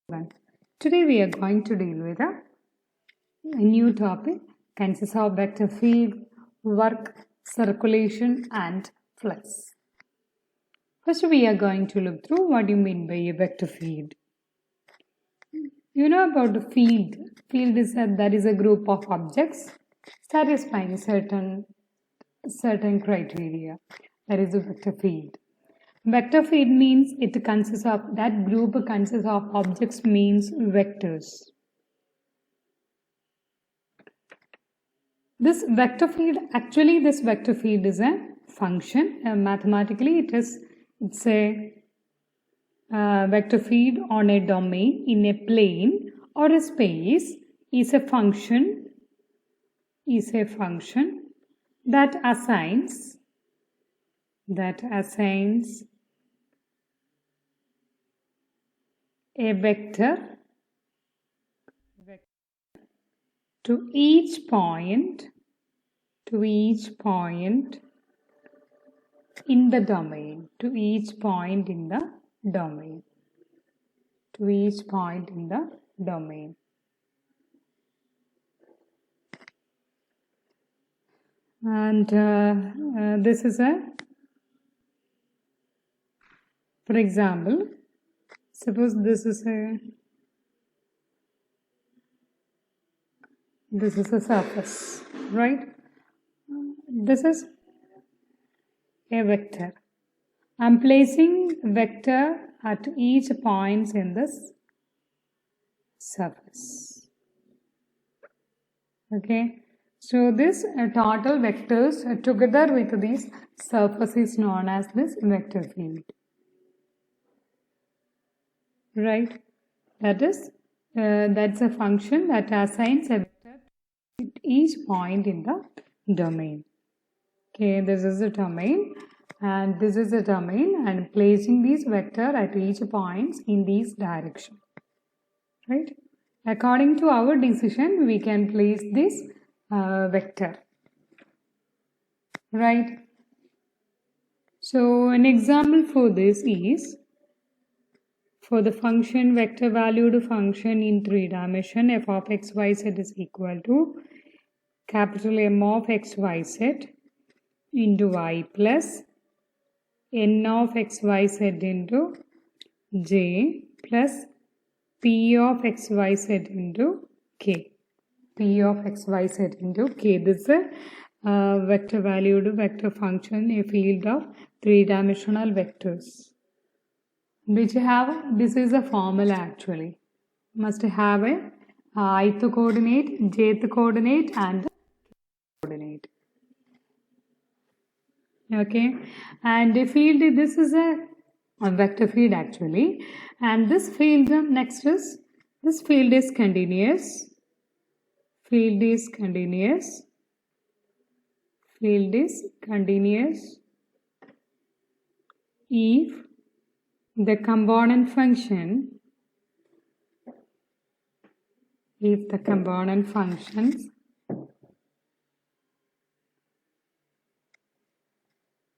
everyone. Today we are going to deal with a new topic consists of vector field, work, circulation and flux. First we are going to look through what you mean by a vector field. You know about the field. Field is a group of objects satisfying certain criteria. That is a vector field. Vector field means that group consists of objects means vectors. This vector field is a function. Mathematically, it's a vector field on a domain in a plane or a space is a function that assigns a vector to each point in the domain, and this is for example, suppose this is a surface, right? This is a vector. I'm placing vector at each point in this surface. Okay, so this total vectors together with this surface is known as this vector field, right? That's a function that assigns a vector at each point in the domain. Okay, this is a domain and this is a domain, and placing this vector at each point in this direction, right? According to our decision, we can place this vector, right? So an example for this is for the function vector valued function in 3 dimension f of x, y, z is equal to capital M of x, y, z into y plus n of x, y, z into j plus p of x, y, z into k. This is a vector valued vector function, a field of 3-dimensional vectors, which this is a formula actually. Must have a ith coordinate, jth coordinate and coordinate. Okay, and the field, this is a vector field actually, and this field this field is continuous. If the component functions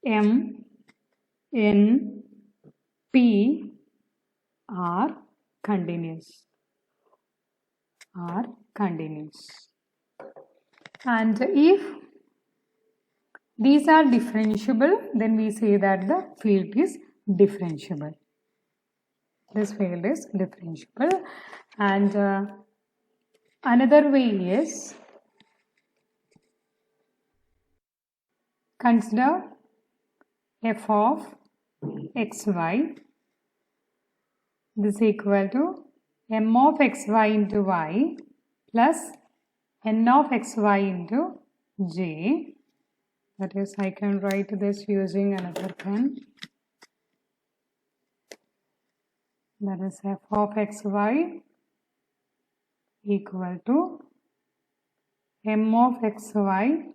M, N, P are continuous. And if these are differentiable, then we say that the field is differentiable. This field is differentiable. And another way is, consider f of xy is equal to m of xy into y plus n of xy into j. That is, I can write this using another pen. That is f of xy equal to m of xy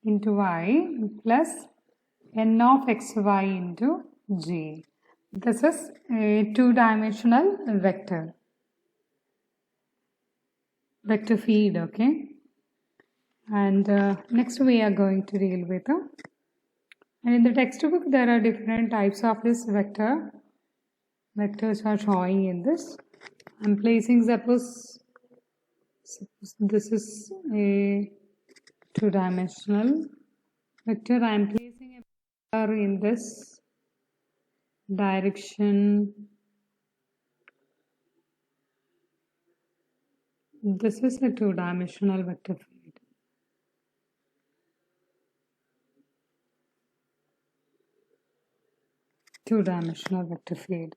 into y plus n of xy into j. This is a 2-dimensional vector field, okay? And next we are going to deal with and in the textbook there are different types of this vectors are showing in this I'm placing, suppose this is a two-dimensional vector. I'm placing a vector in this direction. This is a two-dimensional vector field. Two-dimensional vector field.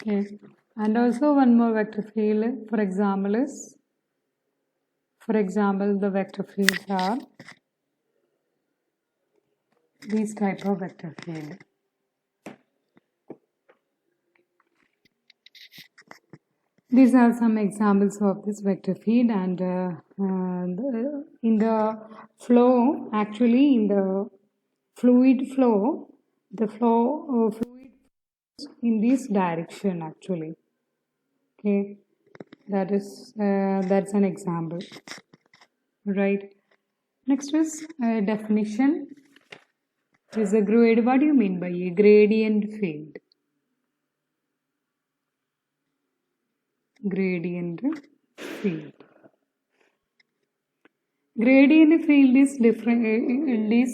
Okay. And also one more vector field, for example, the vector fields are these type of vector field. These are some examples of this vector field, and in the flow, actually in the fluid flow, the fluid in this direction actually. Okay, that's an example, right? Next is definition. Is a grade. What do you mean by a gradient field? Gradient field. Gradient field is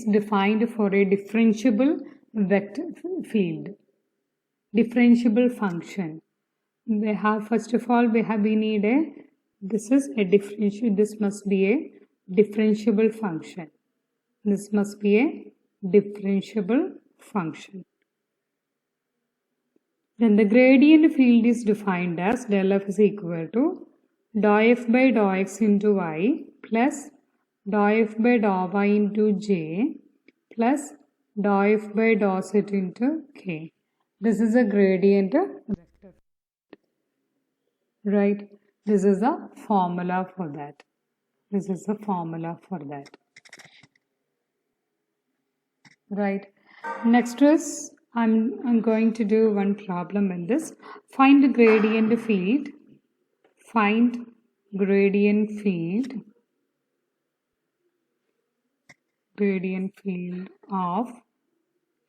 defined for a differentiable vector field, differentiable function. We have, first of all, we need a, this is a differential, this must be a differentiable function. This must be a differentiable function. Then the gradient field is defined as del f is equal to dou f by dou x into y plus dou f by dou y into j plus dou f by dou z into k. This is a gradient vector. Right? This is a formula for that. This is a formula for that. Right? Next is I'm going to do one problem in this. Find the gradient field. Find gradient field. Gradient field of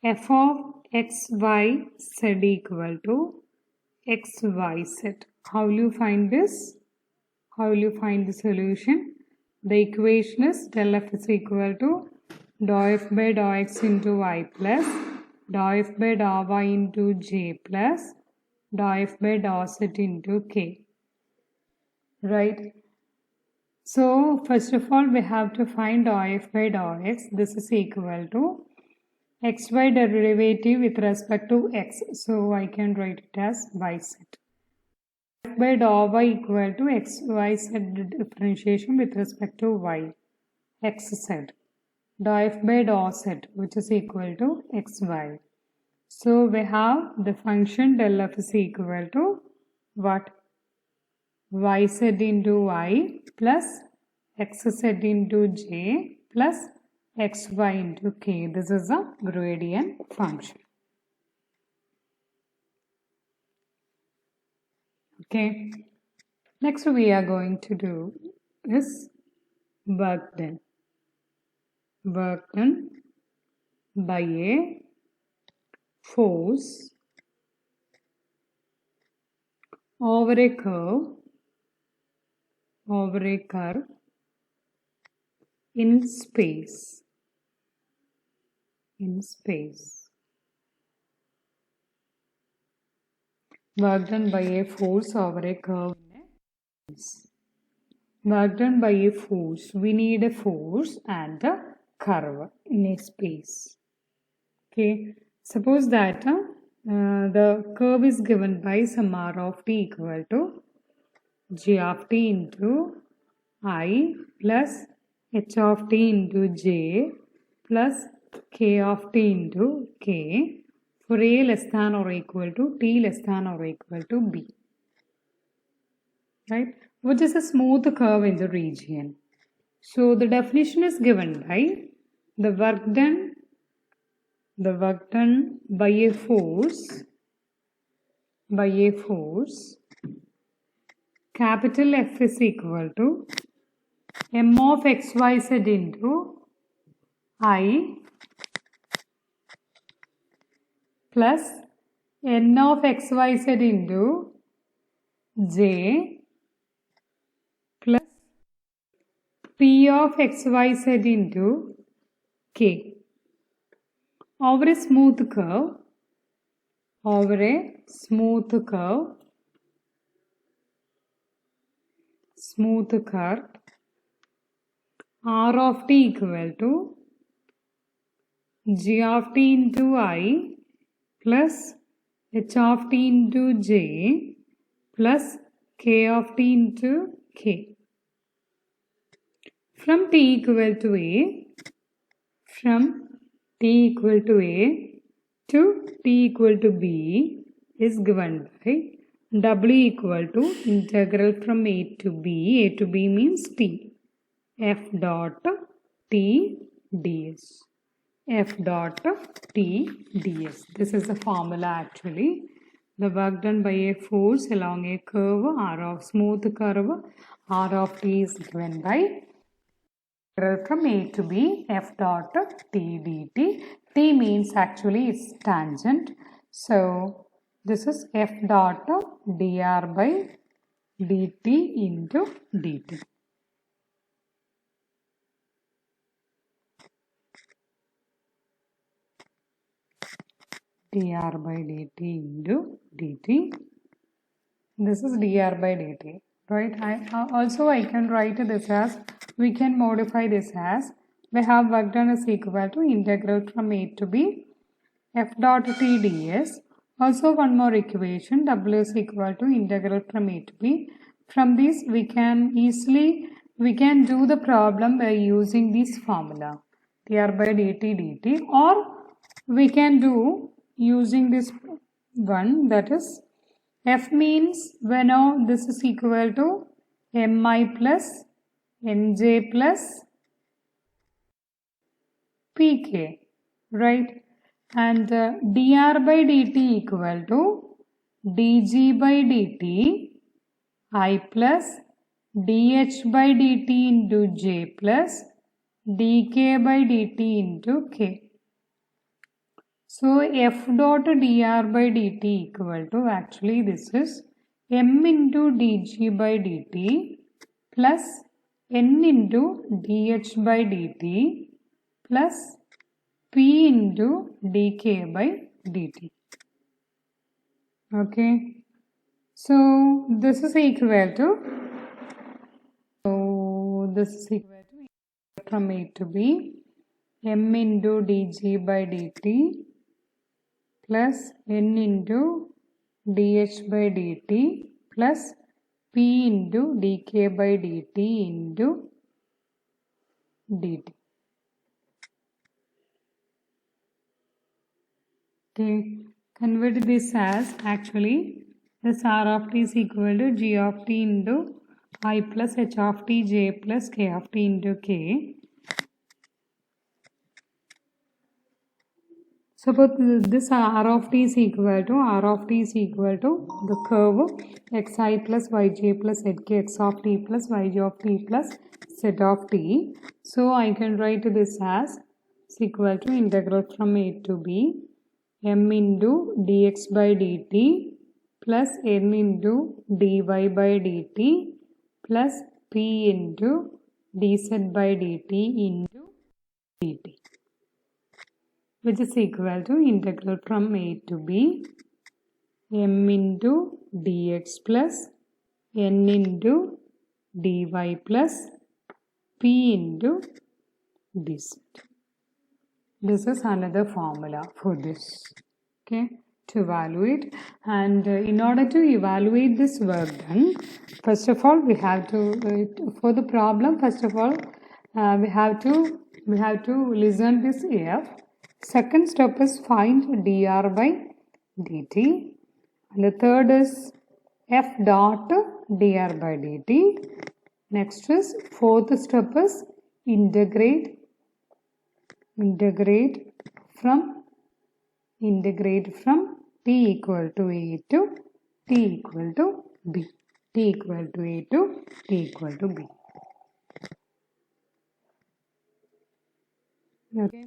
f of x, y, z equal to x, y, z. How will you find this? How will you find the solution? The equation is del f is equal to dou f by dou x into y plus dou f by dou y into j plus dou f by dou z into k. Right? So, first of all, we have to find dou f by dou x. This is equal to xy derivative with respect to x. So, I can write it as yz. F by dou y equal to xyz differentiation with respect to y. Xz. Dou f by dou z, which is equal to xy. So, we have the function del f is equal to what? Yz into y plus xz into j plus xy into k. This is a gradient function. Okay. Next we are going to do is work done. Work done by a force over a curve in space. Work done by a force over a curve in a space. Work done by a force. We need a force and a curve in a space. Okay. Suppose that the curve is given by some r of t equal to g of t into I plus h of t into j plus k of t into k for a less than or equal to t less than or equal to b. Right? Which is a smooth curve in the region. So the definition is given by the work done by a force capital F is equal to m of xyz into I plus n of xyz into j plus p of xyz into k over a smooth curve, smooth curve r of t equal to g of t into I plus h of t into j plus k of t into k. From t equal to a to t equal to b is given by w equal to integral from a to b means t, f dot t ds, f dot t ds. This is the formula actually. The work done by a force along a curve r of smooth curve r of t is given by from a to b f dot t dt. T means actually it's tangent. So this is f dot dr by dt into dt. dr by dt into dt. This is dr by dt, right? I can write this as, we can modify this as, we have work done is equal to integral from a to b f dot t ds. Also one more equation, w is equal to integral from a to b. From this we can do the problem by using this formula dr by dt dt, or we can do using this one, that is f means we know this is equal to mi plus nj plus pk, right? And dr by dt equal to dg by dt I plus dh by dt into j plus dk by dt into k. So f dot dr by dt equal to, actually this is m into dg by dt plus n into dh by dt plus p into dk by dt. Okay. So this is equal to, from a to b m into dg by dt plus n into dh by dt plus p into dk by dt into dt. Okay, convert this as, actually this r of t is equal to g of t into I plus h of t j plus k of t into k. Suppose this r of t is equal to the curve xi plus yj plus zk x of t plus yj of t plus z of t. So I can write this as is equal to integral from a to b m into dx by dt plus n into dy by dt plus p into dz by dt into dt, which is equal to integral from a to b m into dx plus n into dy plus p into dz. This is another formula for this, okay, to evaluate. And in order to evaluate this work done, first of all we have to, for the problem, first of all we have to listen this f. Second step is find dr by dt, and the third is f dot dr by dt. Next is, fourth step is integrate from t equal to a to t equal to b, t equal to a to t equal to b. Okay.